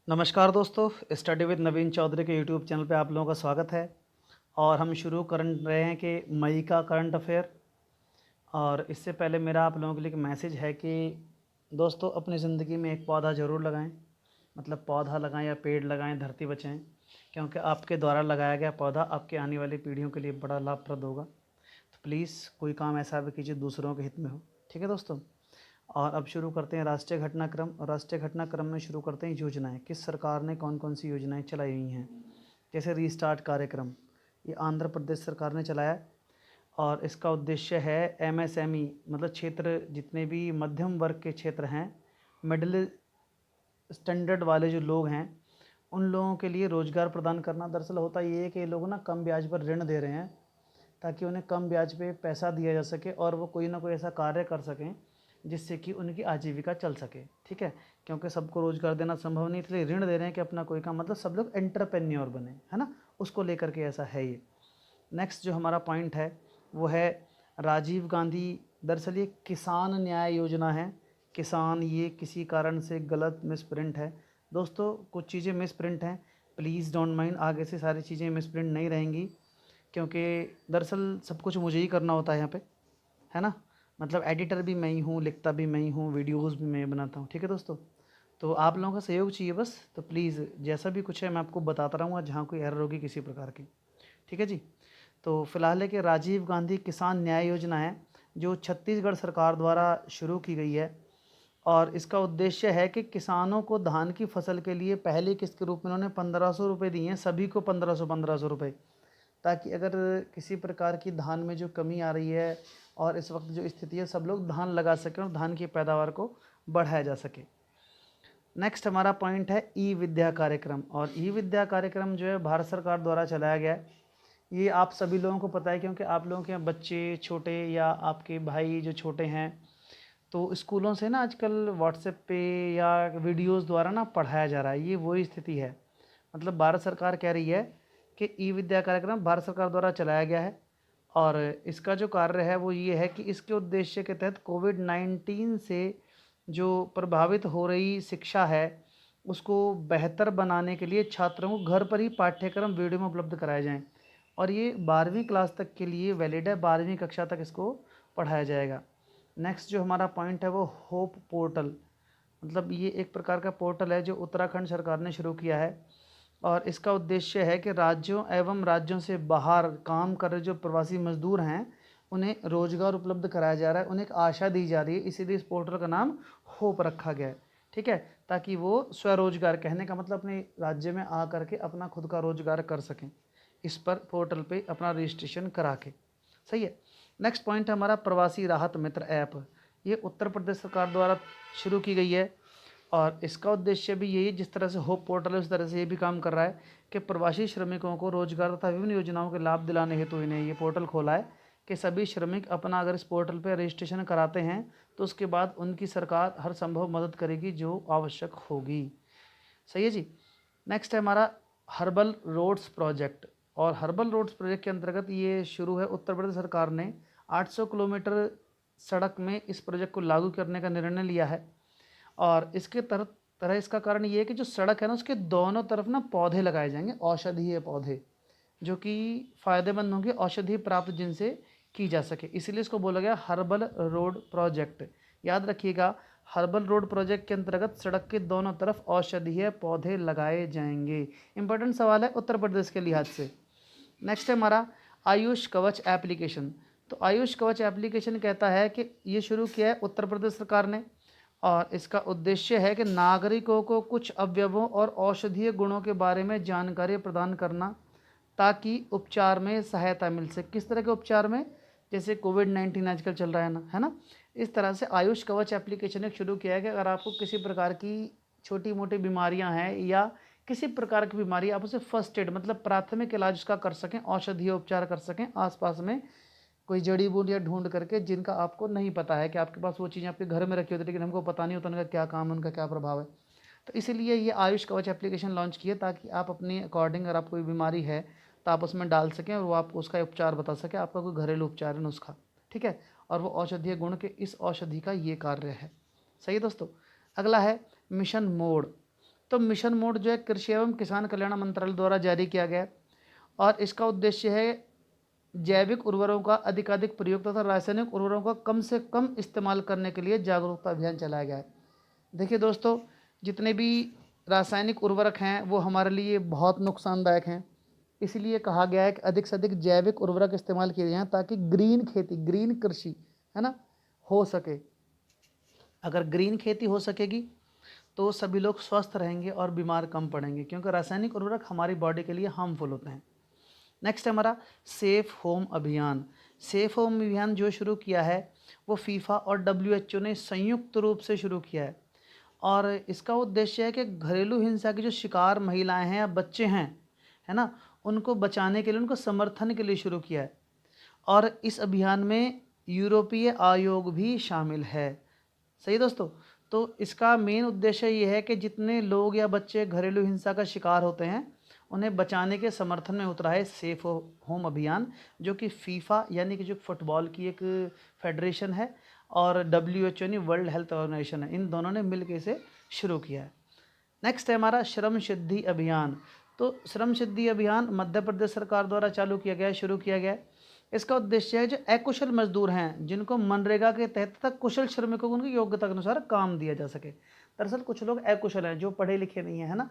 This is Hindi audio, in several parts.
नमस्कार दोस्तों, स्टडी विद नवीन चौधरी के यूट्यूब चैनल पे आप लोगों का स्वागत है। और हम शुरू कर रहे हैं कि मई का करंट अफेयर। और इससे पहले मेरा आप लोगों के लिए एक मैसेज है कि दोस्तों अपनी ज़िंदगी में एक पौधा ज़रूर लगाएं। मतलब पौधा लगाएं या पेड़ लगाएं, धरती बचाएं, क्योंकि आपके द्वारा लगाया गया पौधा आपके आने वाली पीढ़ियों के लिए बड़ा लाभप्रद होगा। तो प्लीज़ कोई काम ऐसा भी कीजिए दूसरों के हित में हो। ठीक है दोस्तों। और अब शुरू करते हैं राष्ट्रीय घटनाक्रम। और राष्ट्रीय घटनाक्रम में शुरू करते हैं योजनाएं। किस सरकार ने कौन कौन सी योजनाएं चलाई हुई हैं। जैसे रीस्टार्ट कार्यक्रम, ये आंध्र प्रदेश सरकार ने चलाया और इसका उद्देश्य है एमएसएमई, मतलब क्षेत्र जितने भी मध्यम वर्ग के क्षेत्र हैं, मिडिल स्टैंडर्ड वाले जो लोग हैं, उन लोगों के लिए रोज़गार प्रदान करना। दरअसल होता ये है कि ये लोग ना कम ब्याज पर ऋण दे रहे हैं ताकि उन्हें कम ब्याज पे पैसा दिया जा सके और वो कोई ना कोई ऐसा कार्य कर सकें जिससे कि उनकी आजीविका चल सके। ठीक है, क्योंकि सबको रोज़गार देना संभव नहीं, इसलिए ऋण दे रहे हैं कि अपना कोई काम, मतलब सब लोग एंटरप्रेन्योर बने, है ना, उसको लेकर के ऐसा है ये। नेक्स्ट जो हमारा पॉइंट है वो है राजीव गांधी। दरअसल ये किसान न्याय योजना है। किसान, ये किसी कारण से गलत मिसप्रिंट है दोस्तों, कुछ चीज़ें मिसप्रिंट हैं, प्लीज़ डोंट माइंड। आगे से सारी चीज़ें मिसप्रिंट नहीं रहेंगी, क्योंकि दरअसल सब कुछ मुझे ही करना होता है यहाँ पे, है ना। मतलब एडिटर भी मैं ही हूँ, लिखता भी मैं ही हूँ, वीडियोज़ भी मैं बनाता हूँ। ठीक है दोस्तों, तो आप लोगों का सहयोग चाहिए बस। तो प्लीज़ जैसा भी कुछ है मैं आपको बताता रहूँगा जहाँ कोई एरर होगी किसी प्रकार की। ठीक है जी। तो फिलहाल है कि राजीव गांधी किसान न्याय योजना है, जो छत्तीसगढ़ सरकार द्वारा शुरू की गई है। और इसका उद्देश्य है कि किसानों को धान की फसल के लिए पहली किस्त के रूप में उन्होंने 1500 रुपये दिए हैं, सभी को 1500 रुपये, ताकि अगर किसी प्रकार की धान में जो कमी आ रही है और इस वक्त जो स्थिति है, सब लोग धान लगा सकें और धान की पैदावार को बढ़ाया जा सके। नेक्स्ट हमारा पॉइंट है ई विद्या कार्यक्रम। और ई विद्या कार्यक्रम जो है भारत सरकार द्वारा चलाया गया है। ये आप सभी लोगों को पता है, क्योंकि आप लोगों के बच्चे छोटे या आपके भाई जो छोटे हैं, तो स्कूलों से ना आजकल व्हाट्सएप पे या वीडियोज़ द्वारा ना पढ़ाया जा रहा है। ये वही स्थिति है। मतलब भारत सरकार कह रही है कि ई विद्या कार्यक्रम भारत सरकार द्वारा चलाया गया है और इसका जो कार्य है वो ये है कि इसके उद्देश्य के तहत कोविड-19 से जो प्रभावित हो रही शिक्षा है उसको बेहतर बनाने के लिए छात्रों को घर पर ही पाठ्यक्रम वीडियो में उपलब्ध कराए जाएं। और ये 12वीं क्लास तक के लिए वैलिड है, 12वीं कक्षा तक इसको पढ़ाया जाएगा। नेक्स्ट जो हमारा पॉइंट है वो होप पोर्टल। मतलब ये एक प्रकार का पोर्टल है जो उत्तराखंड सरकार ने शुरू किया है और इसका उद्देश्य है कि राज्यों एवं राज्यों से बाहर काम कर रहे जो प्रवासी मजदूर हैं उन्हें रोजगार उपलब्ध कराया जा रहा है, उन्हें एक आशा दी जा रही है, इसीलिए इस पोर्टल का नाम होप रखा गया है। ठीक है, ताकि वो स्वरोजगार, कहने का मतलब अपने राज्य में आ करके अपना खुद का रोजगार कर सकें, इस पर पोर्टल पे अपना रजिस्ट्रेशन करा के। सही है। नेक्स्ट पॉइंट है हमारा प्रवासी राहत मित्र ऐप। ये उत्तर प्रदेश सरकार द्वारा शुरू की गई है और इसका उद्देश्य भी यही, जिस तरह से होप पोर्टल है उस तरह से ये भी काम कर रहा है कि प्रवासी श्रमिकों को रोजगार तथा विभिन्न योजनाओं के लाभ दिलाने हेतु इन्हें ये पोर्टल खोला है कि सभी श्रमिक अपना अगर इस पोर्टल पर रजिस्ट्रेशन कराते हैं तो उसके बाद उनकी सरकार हर संभव मदद करेगी जो आवश्यक होगी। सही है जी। नेक्स्ट है हमारा हर्बल रोड्स प्रोजेक्ट। और हर्बल रोड्स प्रोजेक्ट के अंतर्गत ये शुरू है, उत्तर प्रदेश सरकार ने 800 किलोमीटर सड़क में इस प्रोजेक्ट को लागू करने का निर्णय लिया है। और इसके तरह इसका कारण ये है कि जो सड़क है ना उसके दोनों तरफ ना पौधे लगाए जाएंगे, औषधीय पौधे, जो कि फ़ायदेमंद होंगे, औषधि प्राप्त जिनसे की जा सके, इसलिए इसको बोला गया हर्बल रोड प्रोजेक्ट। याद रखिएगा, हर्बल रोड प्रोजेक्ट के अंतर्गत सड़क के दोनों तरफ औषधीय पौधे लगाए जाएंगे। इंपॉर्टेंट सवाल है उत्तर प्रदेश के लिहाज से। नेक्स्ट है हमारा आयुष कवच एप्लीकेशन। तो आयुष कवच एप्लीकेशन कहता है कि ये शुरू किया है उत्तर प्रदेश सरकार ने और इसका उद्देश्य है कि नागरिकों को कुछ अवयवों और औषधीय गुणों के बारे में जानकारी प्रदान करना ताकि उपचार में सहायता मिल सके। किस तरह के उपचार में? जैसे कोविड-19 आजकल चल रहा है ना। इस तरह से आयुष कवच एप्लीकेशन एक शुरू किया है कि अगर आपको किसी प्रकार की छोटी मोटी बीमारियां हैं या किसी प्रकार की बीमारी, आप उसे फर्स्ट एड मतलब प्राथमिक इलाज उसका कर सकें, औषधीय उपचार कर सकें आसपास में कोई जड़ी बूटियाँ ढूंढ करके जिनका आपको नहीं पता है कि आपके पास वो चीज़ें आपके घर में रखी होती है लेकिन हमको पता नहीं होता उनका क्या काम है, उनका क्या प्रभाव है। तो इसीलिए ये आयुष कवच एप्लीकेशन लॉन्च किया ताकि आप अपने अकॉर्डिंग, अगर आपको कोई बीमारी है तो आप उसमें डाल सकें और वो आपको उसका उपचार बता सके, आपका कोई घरेलू उपचार है नुस्खा। ठीक है, और वो औषधीय गुण के इस औषधि का ये कार्य है। सही है दोस्तों। अगला है मिशन मोड। तो मिशन मोड जो है कृषि एवं किसान कल्याण मंत्रालय द्वारा जारी किया गया है और इसका उद्देश्य है जैविक उर्वरकों का अधिकाधिक प्रयोग तथा रासायनिक उर्वरकों का कम से कम इस्तेमाल करने के लिए जागरूकता अभियान चलाया गया है। देखिए दोस्तों, जितने भी रासायनिक उर्वरक हैं वो हमारे लिए बहुत नुकसानदायक हैं, इसलिए कहा गया है कि अधिक से अधिक जैविक उर्वरक इस्तेमाल किए जाएं ताकि ग्रीन खेती, ग्रीन कृषि है ना, हो सके। अगर ग्रीन खेती हो सकेगी तो सभी लोग स्वस्थ रहेंगे और बीमार कम पड़ेंगे, क्योंकि रासायनिक उर्वरक हमारी बॉडी के लिए हार्मफुल होते हैं। नेक्स्ट है हमारा सेफ होम अभियान। सेफ होम अभियान जो शुरू किया है वो फीफा और WHO ने संयुक्त रूप से शुरू किया है और इसका उद्देश्य है कि घरेलू हिंसा की जो शिकार महिलाएं हैं या बच्चे हैं, है ना, उनको बचाने के लिए, उनको समर्थन के लिए शुरू किया है और इस अभियान में यूरोपीय आयोग भी शामिल है। सही दोस्तों, तो इसका मेन उद्देश्य ये है कि जितने लोग या बच्चे घरेलू हिंसा का शिकार होते हैं उन्हें बचाने के समर्थन में उतरा है सेफ होम अभियान, जो कि फीफा यानी कि जो फुटबॉल की एक फेडरेशन है और WHO यानी वर्ल्ड हेल्थ ऑर्गेनाइजेशन है, इन दोनों ने मिलकर इसे शुरू किया है। नेक्स्ट है हमारा श्रम सिद्धि अभियान। तो श्रम सिद्धि अभियान मध्य प्रदेश सरकार द्वारा चालू किया गया है, शुरू किया गया है। इसका उद्देश्य है जो अकुशल मजदूर हैं जिनको मनरेगा के तहत तक कुशल श्रमिकों को उनकी योग्यता के अनुसार काम दिया जा सके। दरअसल कुछ लोग अकुशल हैं, जो पढ़े लिखे नहीं है ना,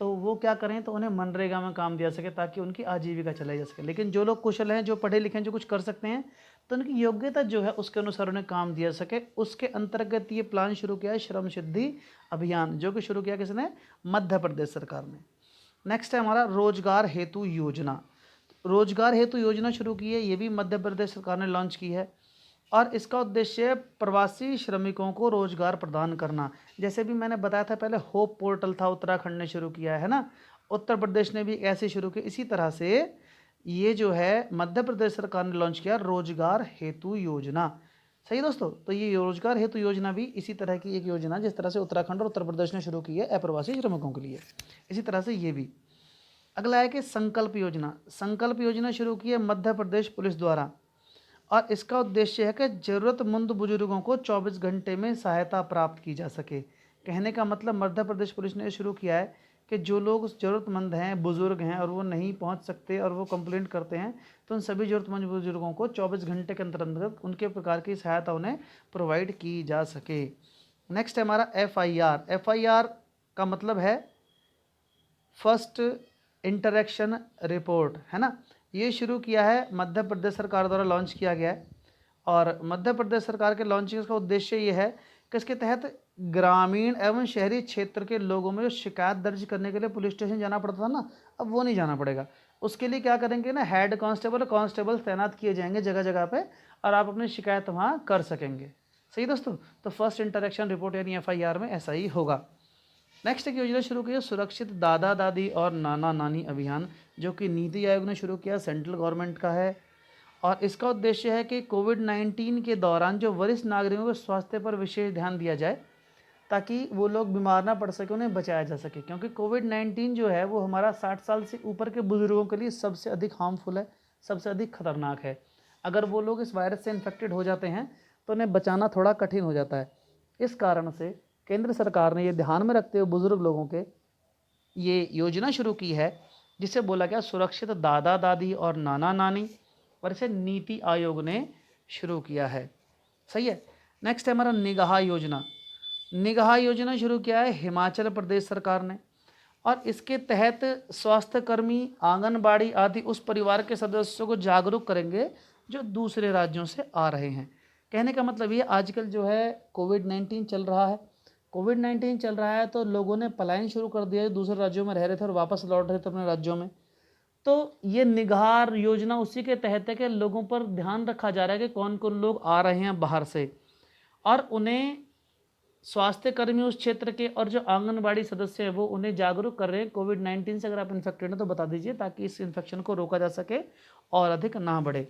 तो वो क्या करें, तो उन्हें मनरेगा में काम दिया सके ताकि उनकी आजीविका चलाई जा सके। लेकिन जो लोग कुशल हैं, जो पढ़े लिखे हैं, जो कुछ कर सकते हैं, तो उनकी योग्यता जो है उसके अनुसार उन्हें काम दिया सके। उसके अंतर्गत ये प्लान शुरू किया है श्रम सिद्धि अभियान, जो कि शुरू किया किसने, मध्य प्रदेश सरकार ने। नेक्स्ट है हमारा रोजगार हेतु योजना। रोजगार हेतु योजना शुरू की है, ये भी मध्य प्रदेश सरकार ने लॉन्च की है और इसका उद्देश्य है प्रवासी श्रमिकों को रोजगार प्रदान करना। जैसे भी मैंने बताया था पहले, होप पोर्टल था, उत्तराखंड ने शुरू किया है ना, उत्तर प्रदेश ने भी ऐसे शुरू किया। इसी तरह से ये जो है मध्य प्रदेश सरकार ने लॉन्च किया रोजगार हेतु योजना। सही दोस्तों, तो ये रोजगार हेतु योजना भी इसी तरह की एक योजना, जिस तरह से उत्तराखंड और उत्तर प्रदेश ने शुरू की है अप्रवासी श्रमिकों के लिए, इसी तरह से ये भी। अगला है कि संकल्प योजना। संकल्प योजना शुरू की है मध्य प्रदेश पुलिस द्वारा और इसका उद्देश्य है कि ज़रूरतमंद बुजुर्गों को 24 घंटे में सहायता प्राप्त की जा सके। कहने का मतलब मध्य प्रदेश पुलिस ने शुरू किया है कि जो लोग ज़रूरतमंद हैं, बुज़ुर्ग हैं और वो नहीं पहुंच सकते और वो कंप्लेंट करते हैं, तो उन सभी ज़रूरतमंद बुजुर्गों को 24 घंटे के अंतर्गत उनके प्रकार की सहायता उन्हें प्रोवाइड की जा सके। नेक्स्ट है हमारा FIR। FIR का मतलब है फर्स्ट इंटरेक्शन रिपोर्ट, है ना। ये शुरू किया है मध्य प्रदेश सरकार द्वारा लॉन्च किया गया है और मध्य प्रदेश सरकार के लॉन्चिंग का उद्देश्य ये है कि इसके तहत ग्रामीण एवं शहरी क्षेत्र के लोगों में जो शिकायत दर्ज करने के लिए पुलिस स्टेशन जाना पड़ता था ना, अब वो नहीं जाना पड़ेगा। उसके लिए क्या करेंगे ना, हेड कांस्टेबल और कांस्टेबल तैनात किए जाएंगे जगह जगह पे और आप अपनी शिकायत वहाँ कर सकेंगे। सही दोस्तों, तो फर्स्ट इंटरेक्शन रिपोर्ट यानी FIR में ऐसा ही होगा। नेक्स्ट एक योजना शुरू की है सुरक्षित दादा दादी और नाना नानी अभियान, जो कि नीति आयोग ने शुरू किया, सेंट्रल गवर्नमेंट का है और इसका उद्देश्य है कि कोविड-19 के दौरान जो वरिष्ठ नागरिकों के स्वास्थ्य पर विशेष ध्यान दिया जाए ताकि वो लोग बीमार ना पड़ सके, उन्हें बचाया जा सके। क्योंकि कोविड-19 जो है वो हमारा 60 साल से ऊपर के बुजुर्गों के लिए सबसे अधिक हार्मफुल है, सबसे अधिक खतरनाक है। अगर वो लोग इस वायरस से इन्फेक्टेड हो जाते हैं तो उन्हें बचाना थोड़ा कठिन हो जाता है। इस कारण से केंद्र सरकार ने ये ध्यान में रखते हुए बुजुर्ग लोगों के ये योजना शुरू की है, जिसे बोला गया सुरक्षित दादा दादी और नाना नानी, और इसे नीति आयोग ने शुरू किया है। सही है। नेक्स्ट है हमारा निगाह योजना। निगाह योजना शुरू किया है हिमाचल प्रदेश सरकार ने और इसके तहत स्वास्थ्यकर्मी, आंगनबाड़ी आदि उस परिवार के सदस्यों को जागरूक करेंगे जो दूसरे राज्यों से आ रहे हैं। कहने का मतलब ये, आजकल जो है कोविड-19 चल रहा है, कोविड-19 चल रहा है तो लोगों ने पलायन शुरू कर दिया है, दूसरे राज्यों में रह रहे थे और वापस लौट रहे थे अपने राज्यों में। तो ये निगाह योजना उसी के तहत है कि लोगों पर ध्यान रखा जा रहा है कि कौन कौन लोग आ रहे हैं बाहर से और उन्हें स्वास्थ्य कर्मी उस क्षेत्र के और जो आंगनबाड़ी सदस्य हैं वो उन्हें जागरूक कर रहे हैं। कोविड-19 से अगर आप इन्फेक्टेड हैं तो बता दीजिए ताकि इस इन्फेक्शन को रोका जा सके और अधिक ना बढ़े।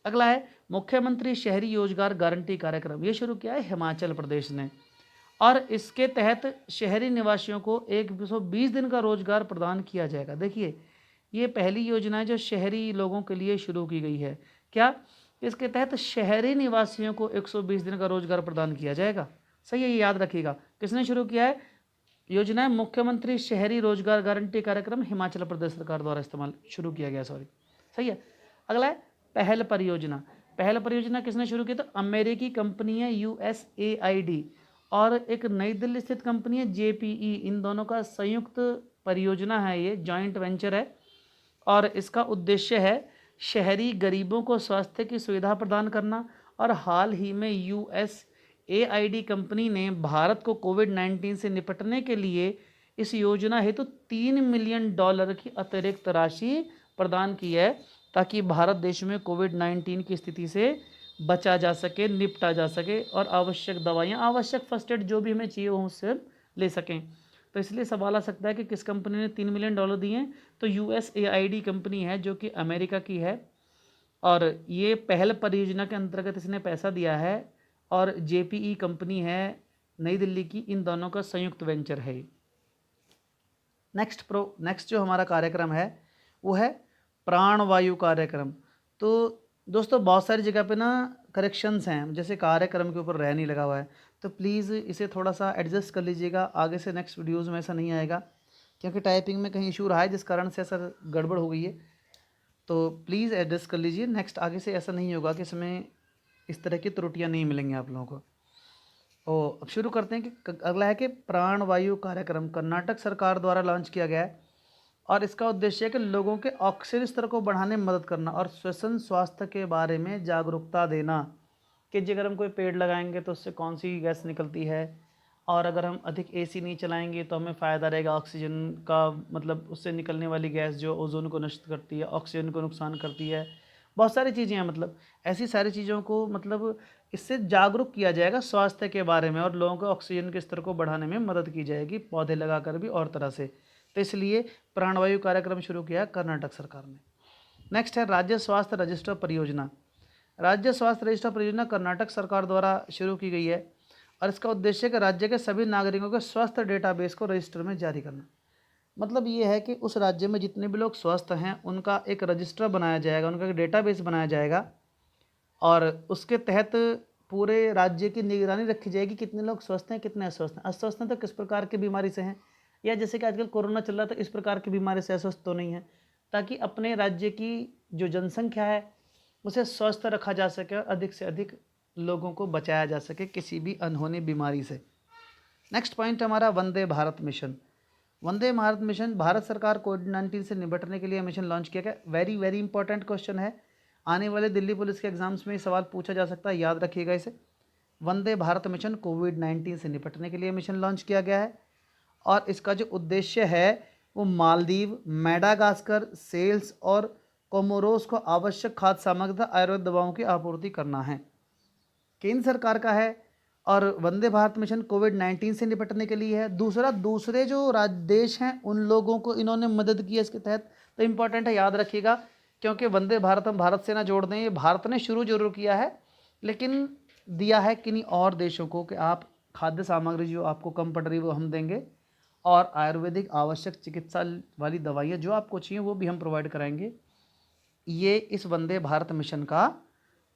अगला है मुख्यमंत्री शहरी रोजगार गारंटी कार्यक्रम। ये शुरू किया है हिमाचल प्रदेश ने और इसके तहत शहरी निवासियों को 120 दिन का रोजगार प्रदान किया जाएगा। देखिए, ये पहली योजना है जो शहरी लोगों के लिए शुरू की गई है। क्या इसके तहत शहरी निवासियों को 120 दिन का रोजगार प्रदान किया जाएगा? सही है, ये याद रखिएगा। किसने शुरू किया है? योजना है मुख्यमंत्री शहरी रोजगार गारंटी कार्यक्रम, हिमाचल प्रदेश सरकार द्वारा इस्तेमाल शुरू किया गया, सॉरी सही है। अगला है पहल परियोजना। पहल परियोजना किसने शुरू की? तो अमेरिकी कंपनी है USAID और एक नई दिल्ली स्थित कंपनी है JPE, इन दोनों का संयुक्त परियोजना है, ये जॉइंट वेंचर है। और इसका उद्देश्य है शहरी गरीबों को स्वास्थ्य की सुविधा प्रदान करना। और हाल ही में USAID कंपनी ने भारत को कोविड-19 से निपटने के लिए इस योजना हेतु $3 मिलियन की अतिरिक्त राशि प्रदान की है, ताकि भारत देश में कोविड-19 की स्थिति से बचा जा सके, निपटा जा सके और आवश्यक दवाइयाँ, आवश्यक फर्स्ट एड जो भी हमें चाहिए वो उससे ले सकें। तो इसलिए सवाल आ सकता है कि किस कंपनी ने $3 मिलियन दिए हैं? तो USAID कंपनी है जो कि अमेरिका की है और ये पहल परियोजना के अंतर्गत इसने पैसा दिया है। और JPE कंपनी है नई दिल्ली की, इन दोनों का संयुक्त वेंचर है। नेक्स्ट जो हमारा कार्यक्रम है वो है प्राणवायु कार्यक्रम। तो दोस्तों बहुत सारी जगह पे ना करेक्शंस हैं, जैसे कार्यक्रम के ऊपर रह नहीं लगा हुआ है, तो प्लीज़ इसे थोड़ा सा एडजस्ट कर लीजिएगा। आगे से नेक्स्ट वीडियोज़ में ऐसा नहीं आएगा, क्योंकि टाइपिंग में कहीं इशू रहा है जिस कारण से ऐसा गड़बड़ हो गई है, तो प्लीज़ एडजस्ट कर लीजिए। नेक्स्ट आगे से ऐसा नहीं होगा कि इसमें इस तरह की त्रुटियाँ नहीं मिलेंगी आप लोगों को। अब शुरू करते हैं कि अगला है कि प्राणवायु कार्यक्रम कर्नाटक सरकार द्वारा लॉन्च किया गया है और इसका उद्देश्य है कि लोगों के ऑक्सीजन स्तर को बढ़ाने में मदद करना और श्वसन स्वास्थ्य के बारे में जागरूकता देना कि अगर हम कोई पेड़ लगाएंगे तो उससे कौन सी गैस निकलती है, और अगर हम अधिक AC नहीं चलाएंगे तो हमें फ़ायदा रहेगा ऑक्सीजन का, मतलब उससे निकलने वाली गैस जो ओजोन को नष्ट करती है, ऑक्सीजन को नुकसान करती है, बहुत सारी चीज़ें हैं। मतलब ऐसी सारी चीज़ों को मतलब इससे जागरूक किया जाएगा स्वास्थ्य के बारे में और लोगों को ऑक्सीजन के स्तर को बढ़ाने में मदद की जाएगी, पौधे लगाकर भी और तरह से। तो इसलिए प्राणवायु कार्यक्रम शुरू किया कर्नाटक सरकार ने। नेक्स्ट है राज्य स्वास्थ्य रजिस्टर परियोजना। राज्य स्वास्थ्य रजिस्टर परियोजना कर्नाटक सरकार द्वारा शुरू की गई है और इसका उद्देश्य है कि राज्य के सभी नागरिकों के स्वास्थ्य डेटाबेस को रजिस्टर में जारी करना। मतलब ये है कि उस राज्य में जितने भी लोग स्वस्थ हैं उनका एक रजिस्टर बनाया जाएगा, उनका एक डेटाबेस बनाया जाएगा और उसके तहत पूरे राज्य की निगरानी रखी जाएगी, कितने लोग स्वस्थ हैं, कितने अस्वस्थ हैं। अस्वस्थ हैं तो किस प्रकार की बीमारी से हैं, या जैसे कि आजकल कोरोना चल रहा था, इस प्रकार की बीमारी से अस्वस्थ तो नहीं है, ताकि अपने राज्य की जो जनसंख्या है उसे स्वस्थ रखा जा सके और अधिक से अधिक लोगों को बचाया जा सके किसी भी अनहोनी बीमारी से। नेक्स्ट पॉइंट हमारा वंदे भारत मिशन। वंदे भारत मिशन भारत सरकार कोविड-19 से निपटने के लिए मिशन लॉन्च किया गया। वेरी वेरी इंपॉर्टेंट क्वेश्चन है, आने वाले दिल्ली पुलिस के एग्जाम्स में सवाल पूछा जा सकता है, याद रखिएगा इसे। वंदे भारत मिशन कोविड-19 से निपटने के लिए मिशन लॉन्च किया गया है और इसका जो उद्देश्य है वो मालदीव, मेडागास्कर, सेल्स और कोमोरोस को आवश्यक खाद्य सामग्री तथा आयुर्वेद दवाओं की आपूर्ति करना है। केंद्र सरकार का है और वंदे भारत मिशन कोविड-19 से निपटने के लिए है। दूसरा, दूसरे जो देश हैं उन लोगों को इन्होंने मदद की है इसके तहत, तो इम्पॉर्टेंट है, याद रखिएगा। क्योंकि वंदे भारत हम भारत से ना जोड़ दें, ये भारत ने शुरू जरूर किया है लेकिन दिया है किन्हीं और देशों को कि आप खाद्य सामग्री जो आपको कम पड़ रही वो हम देंगे और आयुर्वेदिक आवश्यक चिकित्सा वाली दवाइयाँ जो आपको चाहिए वो भी हम प्रोवाइड कराएंगे। ये इस वंदे भारत मिशन का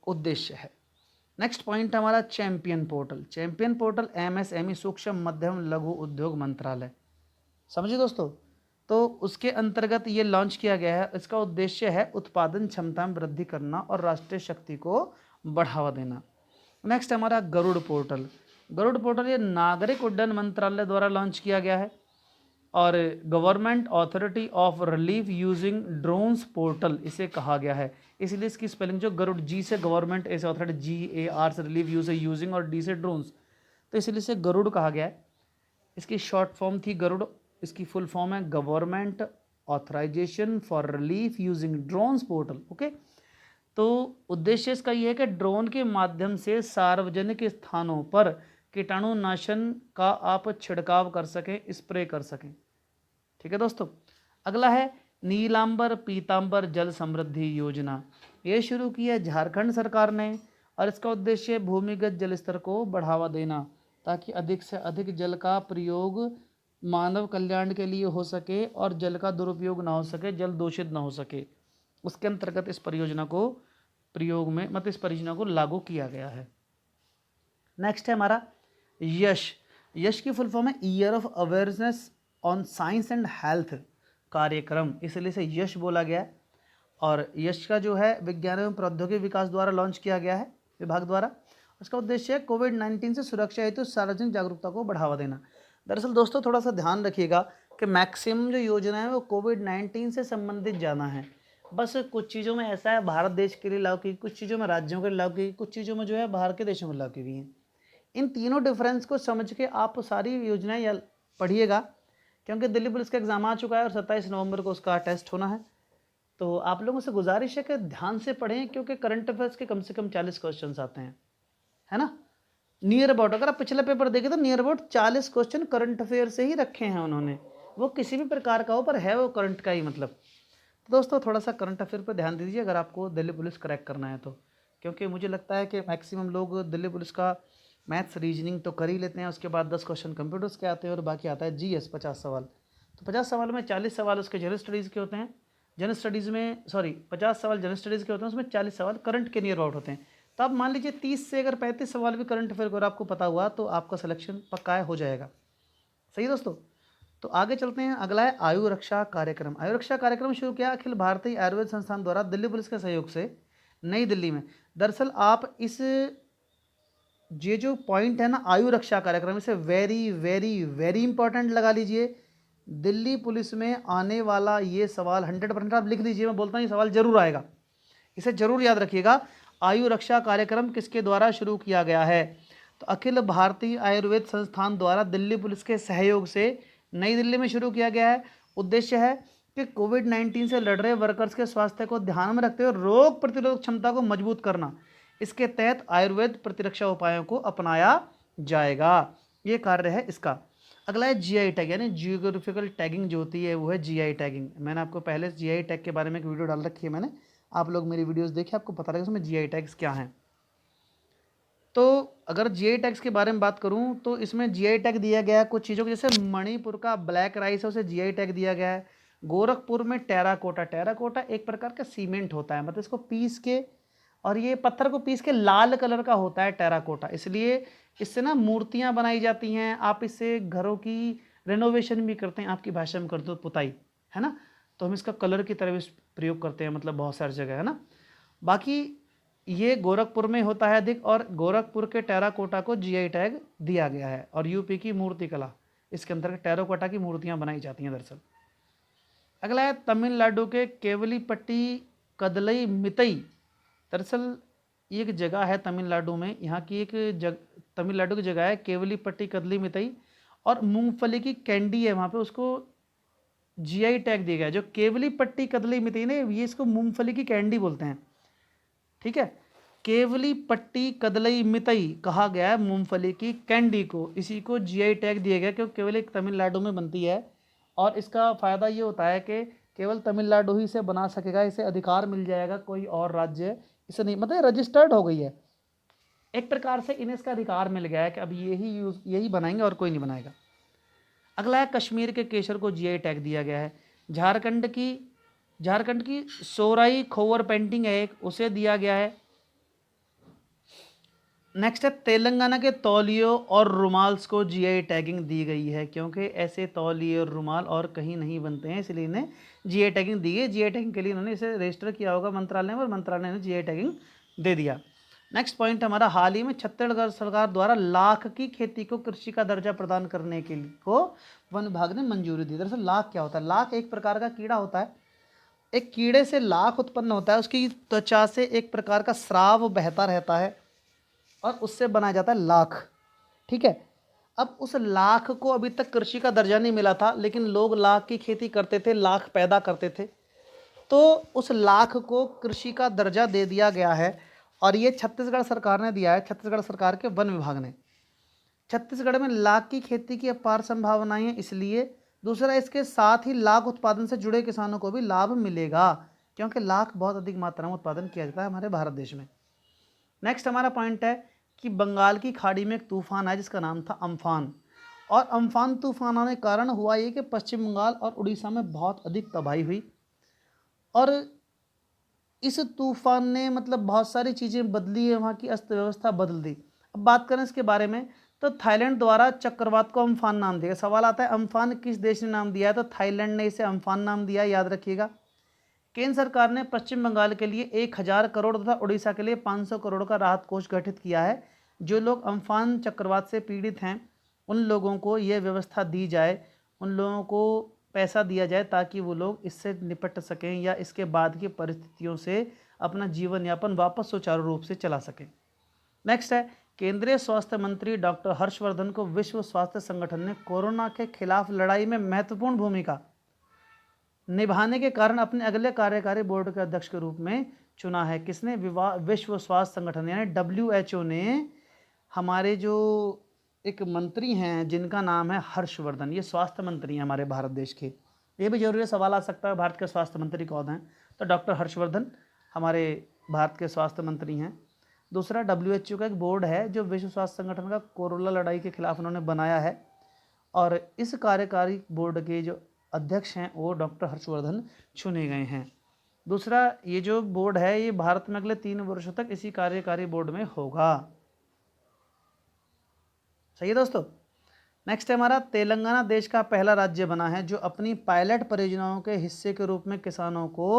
उद्देश्य है। नेक्स्ट पॉइंट हमारा champion portal. Champion portal MSME सूक्ष्म मध्यम लघु उद्योग मंत्रालय, समझिए दोस्तों। तो उसके अंतर्गत ये लॉन्च किया गया है। इसका उद्देश्य है उत्पादन क्षमता में वृद्धि करना और राष्ट्रीय शक्ति को बढ़ावा देना। नेक्स्ट हमारा गरुड़ पोर्टल। गरुड़ पोर्टल ये नागरिक उड्डयन मंत्रालय द्वारा लॉन्च किया गया है और government authority of relief using drones portal इसे कहा गया है। इसलिए इसकी स्पेलिंग जो गरुड़, G से गवर्नमेंट, ए से अथॉरिटी, GAR से रिलीफ, यू से यूजिंग और D से ड्रोन्स, तो इसलिए इसे गरुड़ कहा गया है। इसकी शॉर्ट फॉर्म थी गरुड़, इसकी फुल फॉर्म है government authorisation for relief using drones portal. Okay, तो उद्देश्य इसका ये है कि ड्रोन के माध्यम से सार्वजनिक स्थानों पर कीटाणुनाशन का आप छिड़काव कर सकें, स्प्रे कर सकें। ठीक है दोस्तों। अगला है नीलांबर पीतांबर जल समृद्धि योजना। ये शुरू की है झारखंड सरकार ने और इसका उद्देश्य भूमिगत जल स्तर को बढ़ावा देना ताकि अधिक से अधिक जल का प्रयोग मानव कल्याण के लिए हो सके और जल का दुरुपयोग ना हो सके, जल दूषित ना हो सके। उसके अंतर्गत इस परियोजना को प्रयोग में इस परियोजना को लागू किया गया है। नेक्स्ट है हमारा यश। यश की फुल फॉर्म है year of awareness on science and health कार्यक्रम, इसलिए इसे यश बोला गया है। और यश का जो है विज्ञान एवं प्रौद्योगिकी विकास द्वारा लॉन्च किया गया है, विभाग द्वारा। उसका उद्देश्य है कोविड-19 से सुरक्षा हेतु सार्वजनिक जागरूकता को बढ़ावा देना। दरअसल दोस्तों थोड़ा सा ध्यान रखिएगा कि मैक्सिमम जो योजना है वो कोविड-19 से संबंधित ज़्यादा हैं। बस कुछ चीज़ों में ऐसा है भारत देश के लिए लागू की, कुछ चीज़ों में राज्यों के लिए लागू की, कुछ चीज़ों में जो है बाहर के देशों में लागू की गई हैं। इन तीनों डिफरेंस को समझ के आप सारी योजनाएं या पढ़िएगा, क्योंकि दिल्ली पुलिस का एग्ज़ाम आ चुका है और 27 नवंबर को उसका टेस्ट होना है। तो आप लोगों से गुजारिश है कि ध्यान से पढ़ें, क्योंकि करंट अफेयर्स के कम से कम 40 क्वेश्चन आते हैं, है ना। नियर अबाउट अगर आप पिछला पेपर देखें तो near about 40 question current affair से ही रखे हैं उन्होंने, वो किसी भी प्रकार का हो पर है वो करंट का ही मतलब। तो दोस्तों थोड़ा सा करंट अफेयर पर ध्यान दीजिए अगर आपको दिल्ली पुलिस क्रैक करना है तो, क्योंकि मुझे लगता है कि मैक्सिमम लोग दिल्ली पुलिस का मैथ्स रीजनिंग तो कर ही लेते हैं, उसके बाद 10 क्वेश्चन कंप्यूटर्स के आते हैं और बाकी आता है जीएस 50 सवाल। तो 50 सवाल में 40 सवाल उसके जनरल स्टडीज़ के होते हैं, जनरल स्टडीज़ में 50 सवाल जनरल स्टडीज़ के होते हैं, उसमें 40 सवाल करंट के नियर अबाउट होते हैं। तो आप मान लीजिए 30 से अगर 35 सवाल भी करंट अफेयर अगर आपको पता हुआ तो आपका सिलेक्शन पक्का हो जाएगा। सही दोस्तों। तो आगे चलते हैं, अगला है आयु रक्षा कार्यक्रम। आयु रक्षा कार्यक्रम शुरू किया अखिल भारतीय आयुर्वेद संस्थान द्वारा दिल्ली पुलिस के सहयोग से नई दिल्ली में। दरअसल आप इस ये जो पॉइंट है ना आयु रक्षा कार्यक्रम, इसे वेरी वेरी वेरी इंपॉर्टेंट लगा लीजिए। दिल्ली पुलिस में आने वाला ये सवाल 100% आप लिख लीजिए, मैं बोलता हूँ ये सवाल जरूर आएगा, इसे जरूर याद रखिएगा। आयु रक्षा कार्यक्रम किसके द्वारा शुरू किया गया है? तो अखिल भारतीय आयुर्वेद संस्थान द्वारा दिल्ली पुलिस के सहयोग से नई दिल्ली में शुरू किया गया है। उद्देश्य है कि कोविड-19 से लड़ रहे वर्कर्स के स्वास्थ्य को ध्यान में रखते हुए रोग प्रतिरोधक क्षमता को मजबूत करना। इसके तहत आयुर्वेद प्रतिरक्षा उपायों को अपनाया जाएगा, ये कार्य है इसका। अगला है जीआई टैग, यानी जियोग्राफिकल टैगिंग जो होती है वो है जीआई टैगिंग। मैंने आपको पहले जीआई टैग के बारे में एक वीडियो डाल रखी है मैंने, आप लोग मेरी वीडियोस देखिए, आपको पता लगेगा उसमें जीआई टैग्स क्या हैं। तो अगर जीआई टैग्स के बारे में बात करूं तो इसमें जीआई टैग दिया गया है कुछ चीज़ों को, जैसे मणिपुर का ब्लैक राइस है उसे जीआई टैग दिया गया है। गोरखपुर में टेराकोटा, टेराकोटा एक प्रकार का सीमेंट होता है, मतलब इसको पीस के, और ये पत्थर को पीस के लाल कलर का होता है टेराकोटा, इसलिए इससे ना मूर्तियाँ बनाई जाती हैं, आप इससे घरों की रेनोवेशन भी करते हैं, आपकी भाषा में कर दो पुताई, है ना। तो हम इसका कलर की तरह भी प्रयोग करते हैं, मतलब बहुत सारी जगह, है ना। बाकी ये गोरखपुर में होता है अधिक, और गोरखपुर के टेराकोटा को जीआई टैग दिया गया है। और यूपी की मूर्ति कला, इसके अंतर्गत टेराकोटा की मूर्तियाँ बनाई जाती हैं दरअसल। अगला है तमिलनाडु के केवलीपट्टी कदलई मितई। दरअसल ये एक जगह है तमिलनाडु में, यहाँ की एक तमिलनाडु की जगह है केवलीपट्टी कदली मितई, और मूंगफली की कैंडी है वहाँ पे, उसको जीआई टैग दिया गया है। जो केवलीपट्टी कदली मितई ने, ये इसको मूंगफली की कैंडी बोलते हैं, ठीक है। केवलीपट्टी कदलई मितई कहा गया है मूंगफली की कैंडी को, इसी को जीआई टैग दिया गया क्योंकि केवल एक तमिलनाडु में बनती है, और इसका फ़ायदा ये होता है कि केवल तमिलनाडु ही से बना सकेगा, इसे अधिकार मिल जाएगा, कोई और राज्य इसे नहीं, मतलब रजिस्टर्ड हो गई है एक प्रकार से, इन्हें इसका अधिकार मिल गया है कि अब यही बनाएंगे और कोई नहीं बनाएगा। अगला है कश्मीर के केसर को जीआई टैग दिया गया है। झारखंड की सोराई खोवर पेंटिंग है एक, उसे दिया गया है। नेक्स्ट है तेलंगाना के तौलियों और रुमाल्स को जीआई टैगिंग दी गई है, क्योंकि ऐसे तौलिए और रुमाल और कहीं नहीं बनते हैं, इसलिए इन्हें जीआई टैगिंग दी है। जीआई टैगिंग के लिए इन्होंने इसे रजिस्टर किया होगा मंत्रालय में, और मंत्रालय ने जीआई टैगिंग दे दिया। नेक्स्ट पॉइंट हमारा, हाल ही में छत्तीसगढ़ सरकार द्वारा लाख की खेती को कृषि का दर्जा प्रदान करने के लिए को वन विभाग ने मंजूरी दी। दरअसल लाख क्या होता है? लाख एक प्रकार का कीड़ा होता है, एक कीड़े से लाख उत्पन्न होता है, उसकी त्वचा से एक प्रकार का स्राव बहता रहता है और उससे बनाया जाता है लाख, ठीक है। अब उस लाख को अभी तक कृषि का दर्जा नहीं मिला था, लेकिन लोग लाख की खेती करते थे, लाख पैदा करते थे, तो उस लाख को कृषि का दर्जा दे दिया गया है, और ये छत्तीसगढ़ सरकार ने दिया है, छत्तीसगढ़ सरकार के वन विभाग ने। छत्तीसगढ़ में लाख की खेती की अपार संभावनाएं हैं, इसलिए दूसरा इसके साथ ही लाख उत्पादन से जुड़े किसानों को भी लाभ मिलेगा, क्योंकि लाख बहुत अधिक मात्रा में उत्पादन किया जाता है हमारे भारत देश में। नेक्स्ट हमारा पॉइंट है कि बंगाल की खाड़ी में एक तूफान है जिसका नाम था अम्फान, और अम्फान तूफान आने के कारण हुआ ये कि पश्चिम बंगाल और उड़ीसा में बहुत अधिक तबाही हुई, और इस तूफान ने मतलब बहुत सारी चीज़ें बदली है, वहाँ की अर्थव्यवस्था बदल दी। अब बात करें इसके बारे में, तो थाईलैंड द्वारा चक्रवात को अम्फान नाम दिया। सवाल आता है अम्फान किस देश ने नाम दिया है, तो थाईलैंड ने इसे अम्फान नाम दिया, याद रखिएगा। केंद्र सरकार ने पश्चिम बंगाल के लिए 1000 करोड़ तथा उड़ीसा के लिए 500 करोड़ का राहत कोष गठित किया है। जो लोग अम्फान चक्रवात से पीड़ित हैं उन लोगों को यह व्यवस्था दी जाए, उन लोगों को पैसा दिया जाए ताकि वो लोग इससे निपट सकें या इसके बाद की परिस्थितियों से अपना जीवन यापन वापस सुचारू रूप से चला सकें। नेक्स्ट है, केंद्रीय स्वास्थ्य मंत्री डॉक्टर हर्षवर्धन को विश्व स्वास्थ्य संगठन ने कोरोना के खिलाफ लड़ाई में महत्वपूर्ण भूमिका निभाने के कारण अपने अगले कार्यकारी बोर्ड के अध्यक्ष के रूप में चुना है। किसने? विश्व स्वास्थ्य संगठन यानी WHO ने हमारे जो एक मंत्री हैं जिनका नाम है हर्षवर्धन, ये स्वास्थ्य मंत्री हैं हमारे भारत देश के। ये भी जरूरी सवाल आ सकता है भारत के स्वास्थ्य मंत्री कौन हैं, तो डॉक्टर हर्षवर्धन हमारे भारत के स्वास्थ्य मंत्री हैं। दूसरा, WHO का एक बोर्ड है जो विश्व स्वास्थ्य संगठन का कोरोना लड़ाई के खिलाफ उन्होंने बनाया है, और इस कार्यकारी बोर्ड के जो अध्यक्ष हैं वो डॉक्टर हर्षवर्धन चुने गए हैं। दूसरा, ये जो बोर्ड है ये भारत में अगले 3 वर्षों तक इसी कार्यकारी बोर्ड में होगा। सही है दोस्तों। नेक्स्ट है हमारा, तेलंगाना देश का पहला राज्य बना है जो अपनी पायलट परियोजनाओं के हिस्से के रूप में किसानों को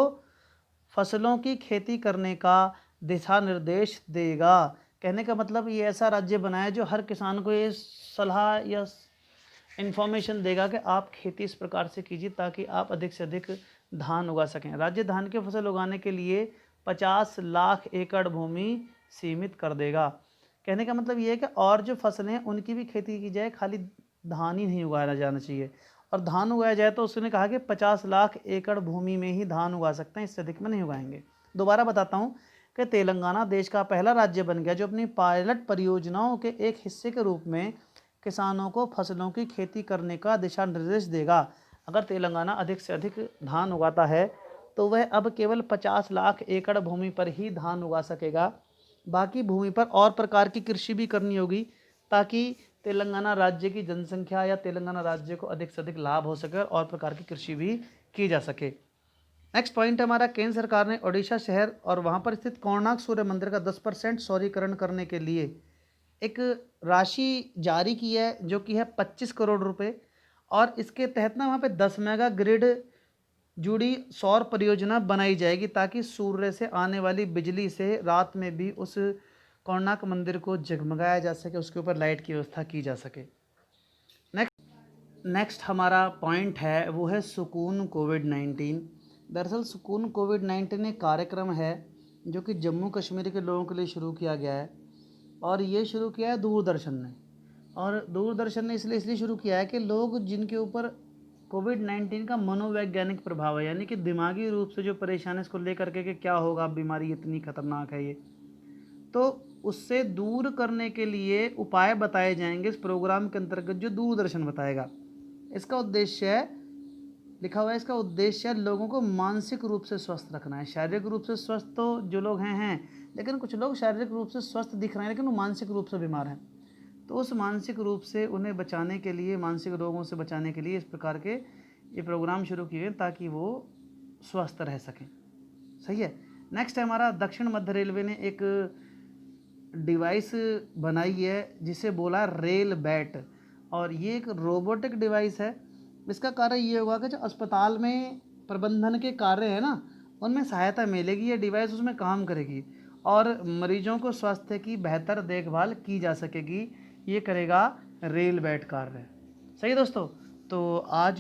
फसलों की खेती करने का दिशा निर्देश देगा। कहने का मतलब ये ऐसा राज्य बना है जो हर किसान को ये सलाह या इन्फॉर्मेशन देगा कि आप खेती इस प्रकार से कीजिए ताकि आप अधिक से अधिक धान उगा सकें। राज्य धान की फसल उगाने के लिए 50 लाख एकड़ भूमि सीमित कर देगा। कहने का मतलब ये है कि और जो फसलें हैं उनकी भी खेती की जाए, खाली धान ही नहीं उगाया जाना चाहिए। और धान उगाया जाए तो उसने कहा कि 50 लाख एकड़ भूमि में ही धान उगा सकते हैं, इससे अधिक में नहीं उगाएंगे। दोबारा बताता हूँ कि तेलंगाना देश का पहला राज्य बन गया जो अपनी पायलट परियोजनाओं के एक हिस्से के रूप में किसानों को फसलों की खेती करने का दिशा निर्देश देगा। अगर तेलंगाना अधिक से अधिक धान उगाता है तो वह अब केवल 50 लाख एकड़ भूमि पर ही धान उगा सकेगा, बाकी भूमि पर और प्रकार की कृषि भी करनी होगी ताकि तेलंगाना राज्य की जनसंख्या या तेलंगाना राज्य को अधिक से अधिक लाभ हो सके और प्रकार की कृषि भी की जा सके। नेक्स्ट पॉइंट है हमारा, केंद्र सरकार ने ओडिशा शहर और वहाँ पर स्थित कोणार्क सूर्य मंदिर का 10% सौरीकरण करने के लिए एक राशि जारी की है जो कि है 25 करोड़ रुपए, और इसके तहत ना वहाँ पे 10 मेगा ग्रिड जुड़ी सौर परियोजना बनाई जाएगी ताकि सूर्य से आने वाली बिजली से रात में भी उस कोणार्क मंदिर को जगमगाया जा सके, उसके ऊपर लाइट की व्यवस्था की जा सके। नेक्स्ट हमारा पॉइंट है वो है सुकून कोविड-19। दरअसल सुकून कोविड-19 एक कार्यक्रम है जो कि जम्मू कश्मीर के लोगों के लिए शुरू किया गया है, और ये शुरू किया है दूरदर्शन ने। और दूरदर्शन ने इसलिए शुरू किया है कि लोग जिनके ऊपर कोविड-19 का मनोवैज्ञानिक प्रभाव है, यानी कि दिमागी रूप से जो परेशान है इसको लेकर के कि क्या होगा, बीमारी इतनी खतरनाक है ये, तो उससे दूर करने के लिए उपाय बताए जाएंगे इस प्रोग्राम के अंतर्गत जो दूरदर्शन बताएगा। इसका उद्देश्य है, लिखा हुआ है, इसका उद्देश्य है लोगों को मानसिक रूप से स्वस्थ रखना है। शारीरिक रूप से स्वस्थ तो जो लोग हैं, लेकिन कुछ लोग शारीरिक रूप से स्वस्थ दिख रहे हैं लेकिन वो मानसिक रूप से बीमार हैं, तो उस मानसिक रूप से उन्हें बचाने के लिए, मानसिक रोगों से बचाने के लिए इस प्रकार के ये प्रोग्राम शुरू किए ताकि वो स्वस्थ रह सकें। सही है। नेक्स्ट है हमारा, दक्षिण मध्य रेलवे ने एक डिवाइस बनाई है जिसे बोला रेल बैट, और ये एक रोबोटिक डिवाइस है। इसका कार्य ये होगा कि जो अस्पताल में प्रबंधन के कार्य है ना उनमें सहायता मिलेगी, ये डिवाइस उसमें काम करेगी और मरीजों को स्वास्थ्य की बेहतर देखभाल की जा सकेगी। ये करेगा रेल बैट कार्य। सही है दोस्तों। तो आज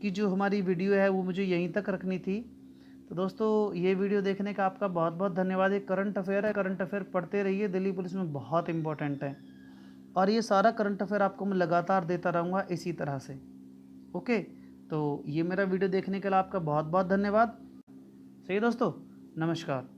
की जो हमारी वीडियो है वो मुझे यहीं तक रखनी थी। तो दोस्तों ये वीडियो देखने का आपका बहुत बहुत धन्यवाद। ये करंट अफेयर है, करंट अफेयर पढ़ते रहिए, दिल्ली पुलिस में बहुत इंपॉर्टेंट है, और ये सारा करंट अफेयर आपको मैं लगातार देता रहूँगा इसी तरह से। ओके, तो ये मेरा वीडियो देखने के लिए आपका बहुत बहुत धन्यवाद। सही दोस्तों, नमस्कार।